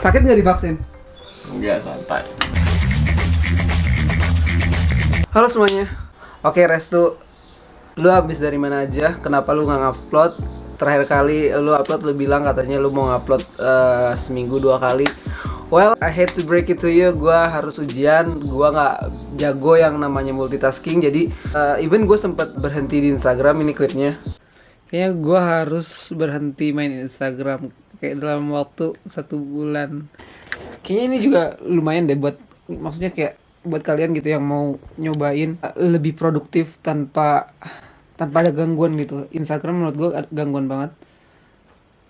Sakit nggak divaksin? Enggak, santai. Halo semuanya. Oke Restu, lu habis dari mana aja? Kenapa lu nggak ngupload? Terakhir kali lu upload lu bilang katanya lu mau ngupload seminggu 2 kali. Well, I hate to break it to you, gue harus ujian, gue nggak jago yang namanya multitasking. Jadi even gue sempat berhenti di Instagram, ini klipnya. Kayaknya gue harus berhenti main Instagram kayak dalam waktu 1 bulan. Kayaknya ini juga lumayan deh buat, maksudnya kayak buat kalian gitu yang mau nyobain lebih produktif tanpa ada gangguan gitu. Instagram menurut gue gangguan banget.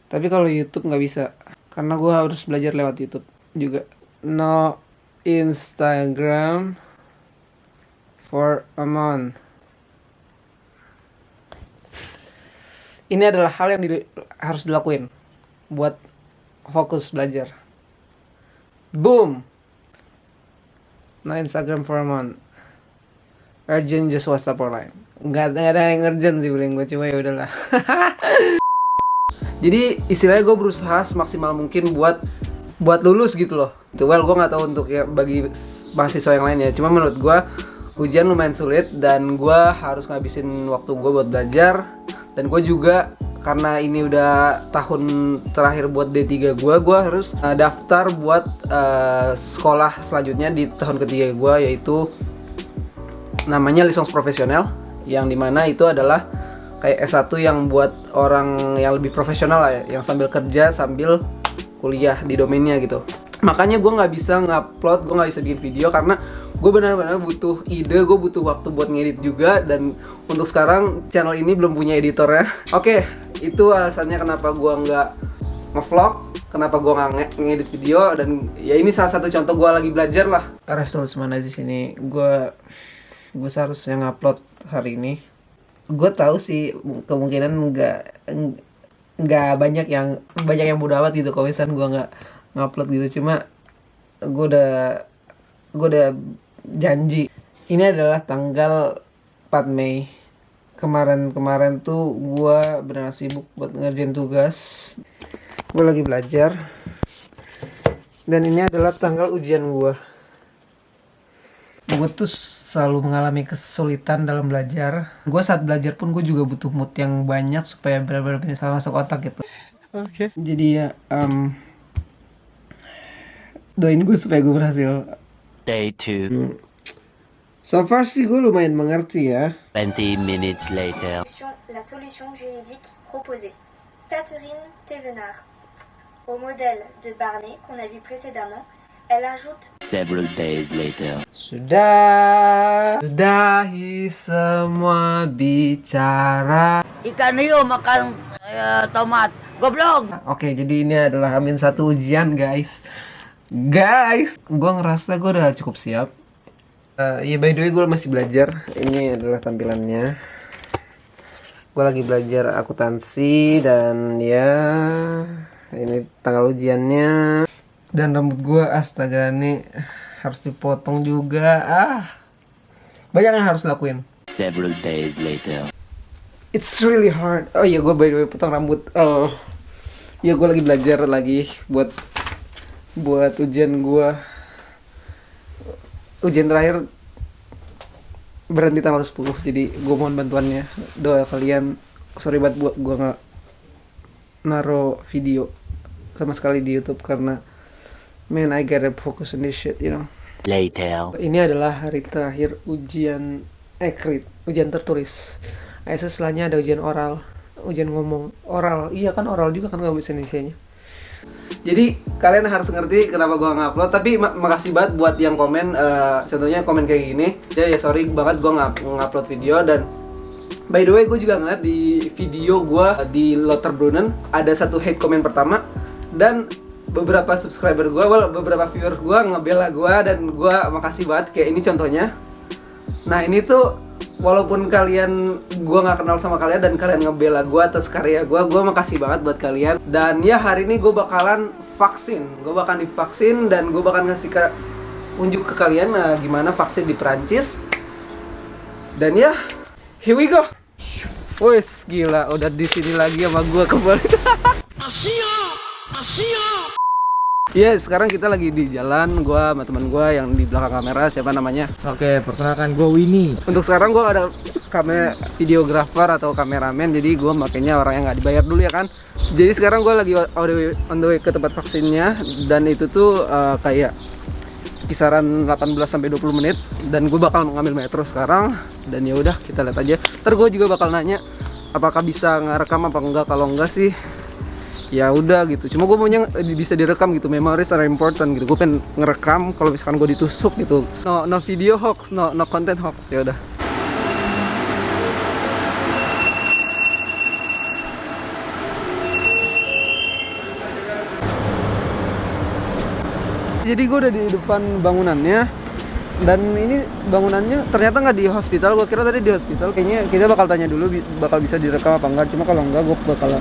Tapi kalau YouTube nggak bisa, karena gue harus belajar lewat YouTube juga. No Instagram for a month. Ini adalah hal yang harus dilakuin buat fokus belajar. Boom. No Instagram for a month. Urgent, just WhatsApp or line. Nggak ada yang urgent sih paling gue, cuma ya udahlah. Jadi istilahnya gue berusaha semaksimal mungkin buat lulus gitu loh. Well, gue nggak tahu untuk ya bagi mahasiswa yang lain ya. Cuma menurut gue ujian lumayan sulit dan gue harus ngabisin waktu gue buat belajar. Dan gue juga karena ini udah tahun terakhir buat D3 gue harus daftar buat sekolah selanjutnya di tahun ketiga gue, yaitu namanya lisens profesional, yang dimana itu adalah kayak S1 yang buat orang yang lebih profesional lah ya, yang sambil kerja sambil kuliah di domainnya gitu. Makanya gue nggak bisa ngupload, gue nggak bisa bikin video karena gue benar-benar butuh ide, gue butuh waktu buat ngedit juga, dan untuk sekarang channel ini belum punya editornya. Oke, itu alasannya kenapa gue nggak ngevlog, kenapa gue nggak ngedit video, dan ya ini salah satu contoh gue lagi belajar lah. Resul mana di sini? Gue seharusnya ngupload hari ini. Gue tahu sih kemungkinan nggak banyak yang bodo amat gitu kalau misalnya gue nggak ngupload gitu, cuma gue udah janji. Ini adalah tanggal 4 Mei. Kemarin tuh gue benar sibuk buat ngerjain tugas. Gue lagi belajar. Dan ini adalah tanggal ujian gue. Gue tuh selalu mengalami kesulitan dalam belajar. Gue saat belajar pun gue juga butuh mood yang banyak supaya benar-benar bisa masuk otak gitu. Oke. Jadi ya doain gue supaya gue berhasil. Day 2. So far sih gue lumayan mengerti ya. 20 minutes later. La solution juridique proposée. Catherine Thévenard. Au modèle de Barney qu'on a vu précédemment, elle ajoute Several days later. Sudahi semua bicara. Ikan hiu makan tomat. Goblok. Oke, jadi ini adalah Amin 1 ujian guys, gue ngerasa gue udah cukup siap. Ya by the way gue masih belajar. Ini adalah tampilannya. Gue lagi belajar akuntansi dan ya ini tanggal ujiannya. Dan rambut gue astaga nih harus dipotong juga. Banyak yang harus lakuin. Several days later. It's really hard. Oh iya, gue by the way potong rambut. Ya gue lagi belajar lagi buat ujian gue. Ujian terakhir berhenti tanggal 10. Jadi gue mohon bantuannya, doa kalian. Sorry banget buat gue nggak naro video sama sekali di YouTube karena man, I gotta focus on this shit, you know. Later. Ini adalah hari terakhir ujian ujian tertulis. Setelahnya ada ujian oral, ujian ngomong. Oral, iya kan oral juga kan, nggak bisa Indonesianya. Jadi kalian harus ngerti kenapa gue ngupload. Tapi makasih banget buat yang komen, contohnya komen kayak gini. Ya sorry banget gue ngupload video. Dan by the way gue juga ngeliat di video gue di Lauterbrunnen ada satu hate comment pertama, dan beberapa subscriber gue, beberapa viewer gue ngebela gue, dan gue makasih banget. Kayak ini contohnya. Nah ini tuh walaupun gue nggak kenal sama kalian dan kalian ngebela gue atas karya gue makasih banget buat kalian. Dan ya hari ini gue bakalan divaksin dan gue bakalan ngasih unjuk ke kalian gimana vaksin di Perancis. Dan ya, here we go. Wes gila, udah di sini lagi sama gue kembali. Sekarang kita lagi di jalan, gua sama teman gua yang di belakang kamera, siapa namanya? Oke, perkenalkan gue Winnie. Untuk sekarang gua ada kamera videographer atau kameramen, jadi gua makanya orang yang nggak dibayar dulu ya kan. Jadi sekarang gua lagi on the way ke tempat vaksinnya, dan itu tuh kayak kisaran 18 sampai 20 menit, dan gue bakal mengambil metro sekarang. Dan ya udah, kita lihat aja. Ntar gue juga bakal nanya apakah bisa ngerekam apa enggak. Kalau enggak sih ya udah gitu. Cuma gue maunya bisa direkam gitu, memories are important gitu. Gue pengen ngerekam kalau misalkan gue ditusuk gitu. No video hoax, no content hoax. Ya udah. Jadi gue udah di depan bangunannya, dan ini bangunannya ternyata nggak di hospital. Gue kira tadi di hospital. Kayaknya kita bakal tanya dulu bakal bisa direkam apa enggak. Cuma kalau enggak, gue bakal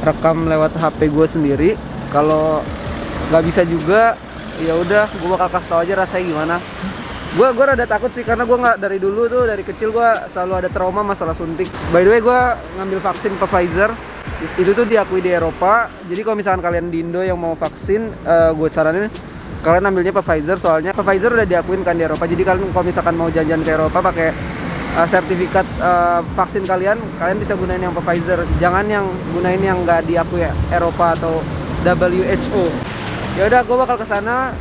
rekam lewat HP gue sendiri. Kalau nggak bisa juga, ya udah, gue bakal kasih tau aja rasanya gimana. Gue rada takut sih, karena gue nggak, dari dulu tuh, dari kecil gue selalu ada trauma masalah suntik. By the way, gue ngambil vaksin Pfizer. Itu tuh diakui di Eropa. Jadi kalau misalkan kalian di Indo yang mau vaksin, gue saranin kalian ambilnya Pfizer. Soalnya Pfizer udah diakuin kan di Eropa. Jadi kalian kalau misalkan mau jalan-jalan ke Eropa pakai sertifikat vaksin kalian bisa gunain yang Pfizer. Jangan yang gunain yang nggak diakui Eropa atau WHO. Ya udah, gue bakal kesana.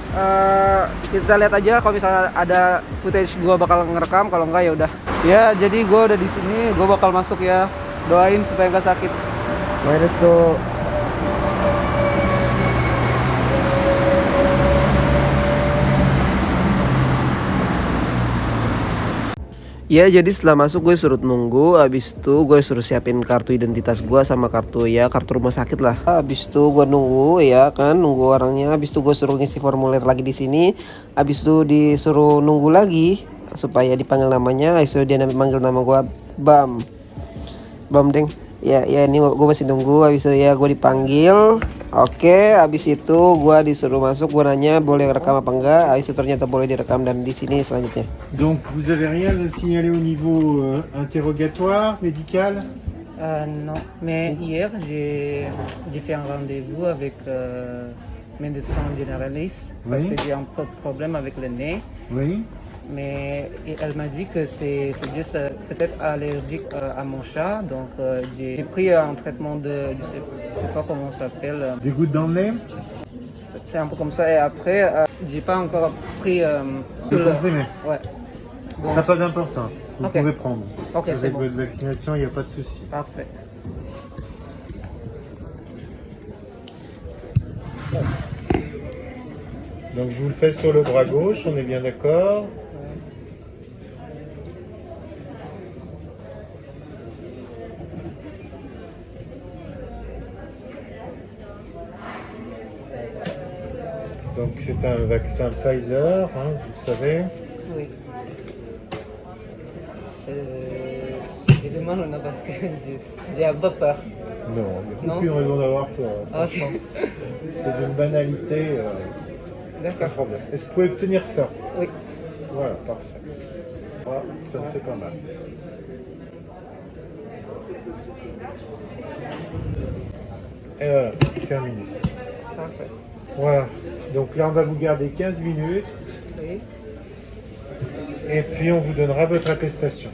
Kita lihat aja, kalau misalnya ada footage gue bakal ngerekam. Kalau enggak ya udah. Ya, jadi gue udah di sini. Gue bakal masuk ya. Doain supaya nggak sakit. Let's go. Ya, jadi setelah masuk gue suruh nunggu. Abis itu gue suruh siapin kartu identitas gue sama kartu rumah sakit lah. Abis itu gue nunggu ya kan, nunggu orangnya. Abis itu gue suruh ngisi formulir lagi di sini. Abis itu disuruh nunggu lagi supaya dipanggil namanya. Abis itu dia manggil nama gue Bam deng. Ya ini gue masih nunggu. Abis itu ya gue dipanggil. Oke, abis itu gue disuruh masuk. Gue nanya boleh rekam apa enggak. Abis itu ternyata boleh direkam, dan di sini selanjutnya. Donc vous avez rien à signaler au niveau interrogatoire, médical? Non, mais hier j'ai fait un rendez-vous avec médecin généraliste parce Oui. que j'ai un peu de problème avec le nez. Oui. Mais elle m'a dit que c'est juste peut-être allergique à mon chat. Donc j'ai pris un traitement je sais pas comment ça s'appelle. Des gouttes dans le nez? C'est un peu comme ça. Et après, j'ai pas encore pris Des comprimés. Ouais. Donc, Ça n'a pas d'importance. Vous Ok. pouvez prendre. Ok, c'est Avec bon. votre vaccination, il n'y a pas de souci. Parfait. Donc je vous le fais sur le bras gauche, on est bien d'accord? Donc c'est un vaccin Pfizer, hein, vous savez. Oui. C'est évidemment parce que j'ai un peu peur. Non, il n'y a Non. aucune raison d'avoir peur. Ok. Franchement, c'est d'une banalité sans D'accord. problème. Est-ce que vous pouvez obtenir ça? Oui. Voilà, parfait. Voilà, ça me fait pas mal. Et voilà, terminé. Parfait. Voilà, donc là on va vous garder 15 minutes Oui. et puis on vous donnera votre attestation.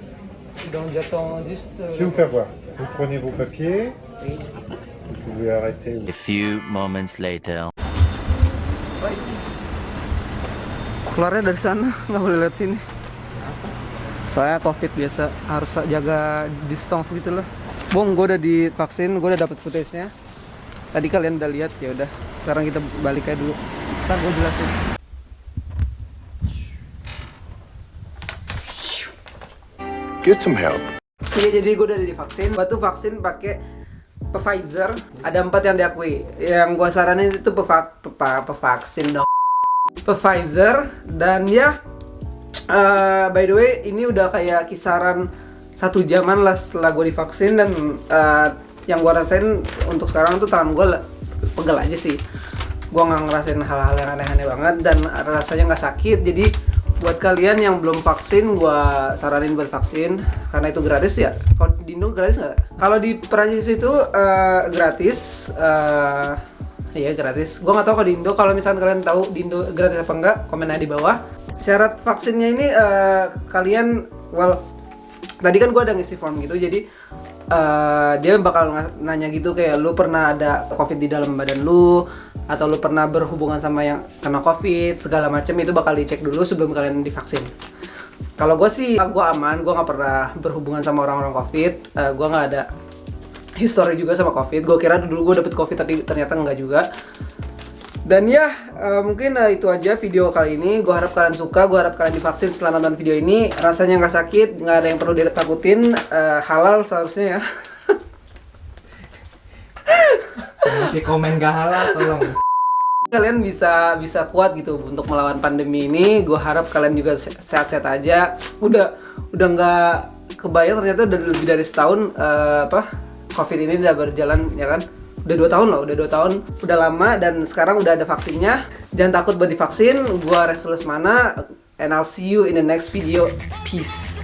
Donc j'attends juste. Je vais vous faire voir. Vous prenez vos papiers, Oui. vous pouvez arrêter. A few moments later. Keluarnya dari sana, nggak boleh lihat sini. Soalnya COVID biasa harus jaga distance gitu loh. Bung, gue udah divaksin, gue udah dapet footage-nya. Tadi kalian udah lihat, ya udah. Sekarang kita balik aja dulu. Ntar gue jelasin. Get some help. Iya, jadi gue udah divaksin. Gue tuh vaksin pakai Pfizer. Ada 4 yang diakui. Yang gue saranin itu vaksin dong. Pfizer. Dan ya, by the way, ini udah kayak kisaran 1 jaman lah setelah gue divaksin. Dan yang gue rasain untuk sekarang tuh tangan gue pegel aja sih. Gue nggak ngerasain hal-hal yang aneh-aneh banget, dan rasanya nggak sakit. Jadi buat kalian yang belum vaksin, gue saranin buat vaksin karena itu gratis ya. Kalau di Indo gratis nggak? Kalau di Perancis itu gratis. Iya gratis. Gua nggak tahu kalau di Indo. Kalau misalkan kalian tahu di Indo gratis apa enggak, komen aja di bawah. Syarat vaksinnya ini kalian, tadi kan gua ada ngisi form gitu, jadi dia bakal nanya gitu kayak lu pernah ada COVID di dalam badan lu, atau lu pernah berhubungan sama yang kena COVID, segala macam itu bakal dicek dulu sebelum kalian divaksin. Kalau gue sih, gue aman, gue nggak pernah berhubungan sama orang-orang COVID, gue nggak ada history juga sama COVID. Gue kira dulu gue dapet COVID tapi ternyata enggak juga. Dan ya, mungkin itu aja video kali ini. Gue harap kalian suka, gue harap kalian divaksin setelah nonton video ini. Rasanya nggak sakit, nggak ada yang perlu ditakutin. Halal seharusnya ya. Masih komen gak halal, tolong. Kalian bisa kuat gitu untuk melawan pandemi ini. Gue harap kalian juga sehat-sehat aja. Udah nggak kebayang ternyata udah lebih dari setahun COVID ini udah berjalan ya kan. Udah 2 tahun loh, udah 2 tahun, udah lama, dan sekarang udah ada vaksinnya. Jangan takut buat divaksin. Gua Resul Lesmana, and I'll see you in the next video. Peace.